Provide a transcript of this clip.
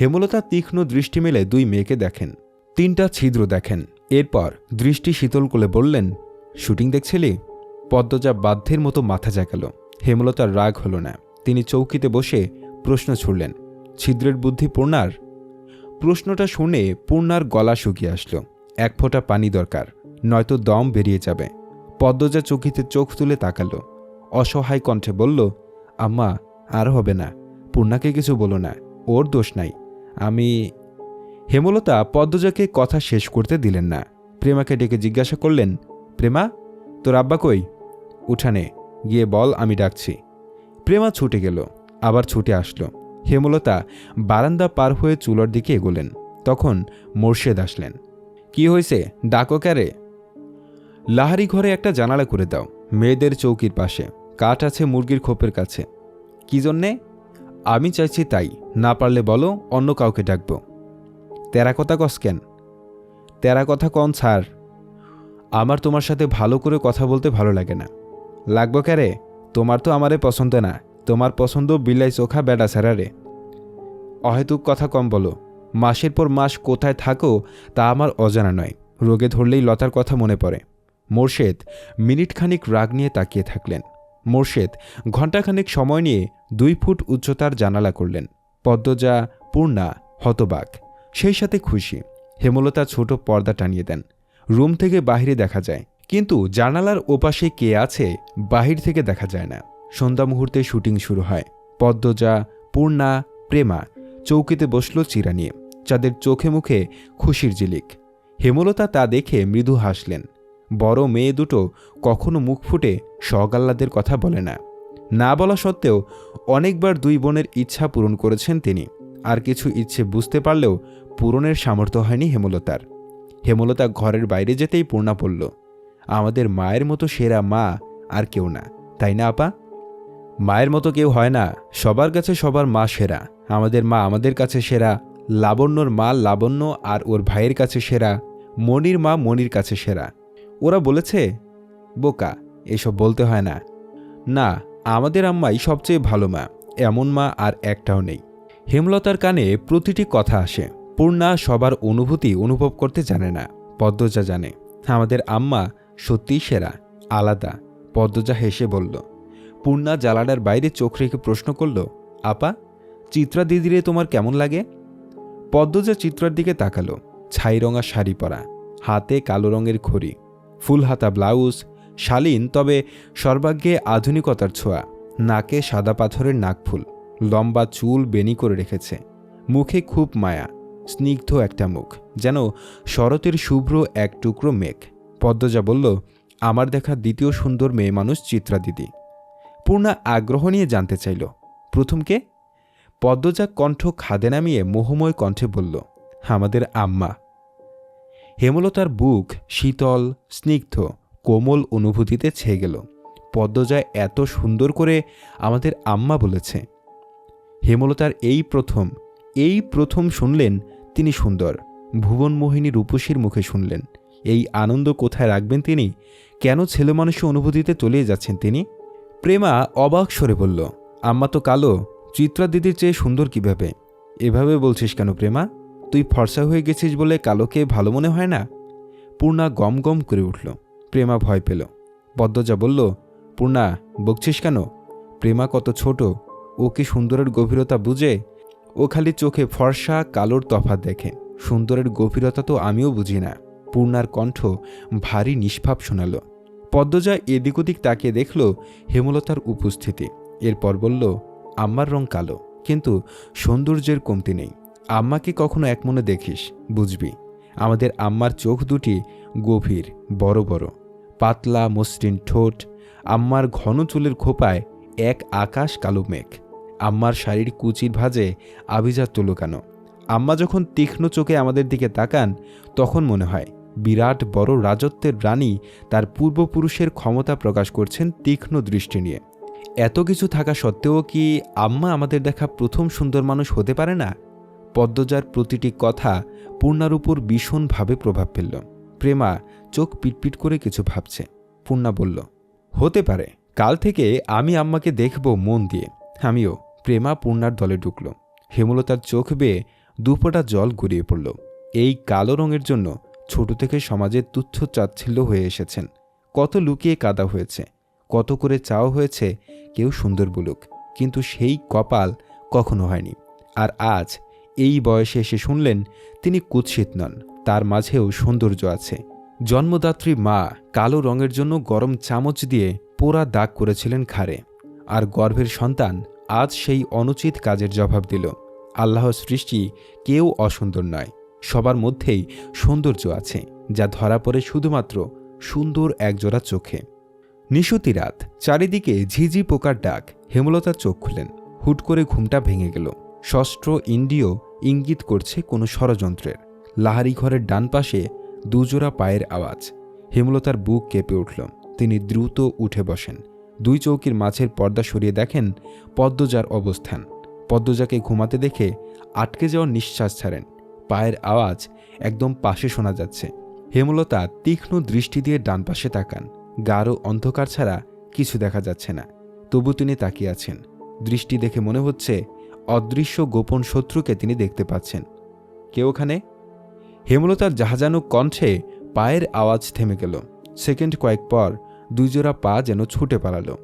হেমলতা তীক্ষ্ণ দৃষ্টি মেলে দুই মেয়েকে দেখেন। 3টা ছিদ্র দেখেন। এরপর দৃষ্টি শীতল করে বললেন, শুটিং দেখছিলি? পদ্মজা বাধ্যের মতো মাথা জাগাল। হেমলতার রাগ হল না। তিনি চৌকিতে বসে প্রশ্ন ছুড়লেন, ছিদ্রের বুদ্ধি পূর্ণার? প্রশ্নটা শুনে পূর্ণার গলা শুকিয়ে আসলো। এক ফোঁটা পানি দরকার, নয়তো দম বেরিয়ে যাবে। পদ্মজা চৌকিতে চোখ তুলে তাকালো। অসহায় কণ্ঠে বলল, আম্মা, আর হবে না। পূর্ণাকে কিছু বলো না, ওর দোষ নাই। আমি। হেমলতা পদ্মজাকে কথা শেষ করতে দিলেন না। প্রেমাকে ডেকে জিজ্ঞাসা করলেন, প্রেমা, তোর আব্বা কই? উঠানে, গিয়ে বল আমি ডাকছি। প্রেমা ছুটে গেল, আবার ছুটে আসলো। হেমলতা বারান্দা পার হয়ে চুলার দিকে এগোলেন। তখন মোর্শেদ আসলেন। কি হয়েছে, ডাকো ক্যারে? লাহারি ঘরে একটা জানালা করে দাও, মেয়েদের চৌকির পাশে। কাঠ আছে মুরগির খোপের কাছে। কি জন্যে? আমি চাইছি তাই, না পারলে বলো অন্য কাউকে ডাকবো। তেরা কথা কস কেন? তেরা কথা কন ছাড়। আমার তোমার সাথে ভালো করে কথা বলতে ভালো লাগে না। লাগবো ক্যারে? তোমার তো আমারে পছন্দ না। তোমার পছন্দ বিলাই চোখা বেডা ছাড়া রে। অহেতুক কথা কম বলো। মাসের পর মাস কোথায় থাকো তা আমার অজানা নয়। রোগে ধরলেই লতার কথা মনে পড়ে। মোর্শেদ মিনিটখানিক রাগ নিয়ে তাকিয়ে থাকলেন। মোর্শেদ ঘণ্টাখানিক সময় নিয়ে 2 ফুট উচ্চতার জানালা করলেন। পদ্মজা, পূর্ণা হতবাক, সেই সাথে খুশি। হেমলতা ছোট পর্দা টানিয়ে দেন। রুম থেকে বাহিরে দেখা যায়, কিন্তু জানালার ওপাশে কে আছে বাহির থেকে দেখা যায় না। সন্ধ্যা মুহূর্তে শুটিং শুরু হয়। পদ্মজা, পূর্ণা, প্রেমা চৌকিতে বসল চিরা নিয়ে। যাদের চোখে মুখে খুশির ঝিলিক। হেমলতা তা দেখে মৃদু হাসলেন। বড় মেয়ে দুটো কখনো মুখ ফুটে সগাল্লাদের কথা বলে না। না বলা সত্ত্বেও অনেকবার 2 বোনের ইচ্ছা পূরণ করেছেন তিনি। আর কিছু ইচ্ছে বুঝতে পারলেও পূরণের সামর্থ্য হয়নি হেমলতার। হেমলতা ঘরের বাইরে যেতেই পূর্ণা বলল, আমাদের মায়ের মতো সেরা মা আর কেউ না, তাই না আপা? মায়ের মতো কেউ হয় না, সবার কাছে সবার মা সেরা। আমাদের মা আমাদের কাছে সেরা, লাবণ্যর মা লাবণ্য আর ওর ভাইয়ের কাছে সেরা, মনির মা মনির কাছে সেরা। ওরা বলেছে? বোকা, এসব বলতে হয় না। না, আমাদের আম্মাই সবচেয়ে ভালো মা, এমন মা আর একটাও নেই। হেমলতার কানে প্রতিটি কথা আসে। পূর্ণা সবার অনুভূতি অনুভব করতে জানে না, পদ্মজা জানে। আমাদের আম্মা সত্যিই সেরা, আলাদা। পদ্মজা হেসে বলল। পূর্ণা জালানার বাইরে চোখ রেখে প্রশ্ন করল, আপা, চিত্রা দিদিরে তোমার কেমন লাগে? পদ্মজা চিত্রার দিকে তাকালো। ছাইরঙা শাড়ি পরা, হাতে কালো রঙের খড়ি, ফুল হাতা ব্লাউজ, শালীন তবে সর্বাগ্যে আধুনিকতার ছোঁয়া। নাকে সাদা পাথরের নাকফুল, লম্বা চুল বেনি করে রেখেছে। মুখে খুব মায়া, স্নিগ্ধ একটা মুখ, যেন শরতের শুভ্র এক টুকরো মেঘ। পদ্মজা বলল, আমার দেখা দ্বিতীয় সুন্দর মেয়ে মানুষ চিত্রা দিদি। পূর্ণা আগ্রহ নিয়ে জানতে চাইল, প্রথম কে? পদ্মজা কণ্ঠ খাদে নামিয়ে মোহময় কণ্ঠে বলল, আমাদের আম্মা। হেমলতার বুক শীতল, স্নিগ্ধ, কোমল অনুভূতিতে ছেয়ে গেল। পদ্মজা এত সুন্দর করে আমাদের আম্মা বলেছে। হেমলতার এই প্রথম শুনলেন তিনি সুন্দর, ভুবনমোহিনী রূপসীর মুখে শুনলেন। এই আনন্দ কোথায় রাখবেন তিনি? কেন ছেলে মানুষের অনুভূতিতে তলিয়ে যাচ্ছেন তিনি? প্রেমা অবাক স্বরে বলল, আম্মা তো কালো, চিত্রা দিদির চেয়ে সুন্দর কিভাবে? এভাবে বলছিস কেন প্রেমা? তুই ফর্সা হয়ে গেছিস বলে কালোকে ভালো মনে হয় না? পূর্ণা গম গম করে উঠল। প্রেমা ভয় পেল। পদ্মজা বলল, পূর্ণা, বকছিস কেন? প্রেমা কত ছোট, ও কি সুন্দরের গভীরতা বুঝে? ও খালি চোখে ফর্সা কালোর তফাৎ দেখে। সুন্দরের গভীরতা তো আমিও বুঝি না। পূর্ণার কণ্ঠ ভারী নিষ্পাপ শোনাল। পদ্মজা এদিক ওদিক তাকিয়ে দেখল হেমলতার উপস্থিতি। এরপর বলল, আম্মার রং কালো, কিন্তু সৌন্দর্যের কমতি নেই। আম্মাকে কখনো এক মনে দেখিস, বুঝবি। আমাদের আম্মার চোখ দুটি গভীর, বড় বড়, পাতলা মসৃণ ঠোঁট। আম্মার ঘন চুলের খোপায় এক আকাশ কালো মেঘ। আম্মার শাড়ির কুচির ভাঁজে আভিজাত্য লুকানো। আম্মা যখন তীক্ষ্ণ চোখে আমাদের দিকে তাকান, তখন মনে হয় বিরাট বড় রাজত্বের রানী তার পূর্বপুরুষের ক্ষমতা প্রকাশ করছেন তীক্ষ্ণ দৃষ্টি নিয়ে। এত কিছু থাকা সত্ত্বেও কি আম্মা আমাদের দেখা প্রথম সুন্দর মানুষ হতে পারে না? পদ্মজার প্রতিটি কথা পূর্ণার উপর ভীষণভাবে প্রভাব ফেলল। প্রেমা চোখ পিটপিট করে কিছু ভাবছে। পূর্ণা বলল, হতে পারে। কাল থেকে আমি আম্মাকে দেখব মন দিয়ে। আমিও। প্রেমা পূর্ণার দলে ঢুকল। হেমলতার চোখ বেয়ে দুফোঁটা জল গড়িয়ে পড়ল। এই কালো রঙের জন্য ছোট থেকে সমাজে তুচ্ছ তাচ্ছিল্য হয়ে এসেছেন। কত লুকিয়ে কাদা হয়েছে, কত করে চাওয়া হয়েছে কেউ সুন্দর বলুক, কিন্তু সেই কপাল কখনো হয়নি। আর আজ এই বয়সে এসে শুনলেন তিনি কুৎসিত নন, তার মাঝেও সৌন্দর্য আছে। জন্মদাত্রী মা কালো রঙের জন্য গরম চামচ দিয়ে পোড়া দাগ করেছিলেন ঘাড়ে, আর গর্ভের সন্তান আজ সেই অনুচিত কাজের জবাব দিল। আল্লাহর সৃষ্টি কেউ অসুন্দর নয়, সবার মধ্যেই সৌন্দর্য আছে, যা ধরা পড়ে শুধুমাত্র সুন্দর একজোড়া চোখে। নিশুতি রাত, চারিদিকে ঝিঝি পোকার ডাক। হেমলতার চোখ খুলেন। হুট করে ঘুমটা ভেঙে গেল। ষষ্ঠ ইন্দ্রিয় ইঙ্গিত করছে কোনো ষড়যন্ত্রের। লাহারি ঘরের ডান পাশে দুজোড়া পায়ের আওয়াজ। হেমলতার বুক কেঁপে উঠল। তিনি দ্রুত উঠে বসেন। দুই চৌকির মাঝের পর্দা সরিয়ে দেখেন পদ্মজার অবস্থান। পদ্মজাকে ঘুমাতে দেখে আটকে যাওয়ার নিঃশ্বাস ছাড়েন। পায়ের আওয়াজ একদম পাশে শোনা যাচ্ছে। হেমলতা তীক্ষ্ণ দৃষ্টি দিয়ে ডান পাশে তাকান। গাঢ় অন্ধকার ছাড়া কিছু দেখা যাচ্ছে না, তবু তিনি তাকিয়ে আছেন। দৃষ্টি দেখে মনে হচ্ছে অদৃশ্য গোপন শত্রুকে তিনি দেখতে পাচ্ছেন। কে ওখানে? হেমলতার জাহাজানু কণ্ঠে পায়ের আওয়াজ থেমে গেল। সেকেন্ড কয়েক পর দুইজোড়া পা যেন ছুটে পালালো।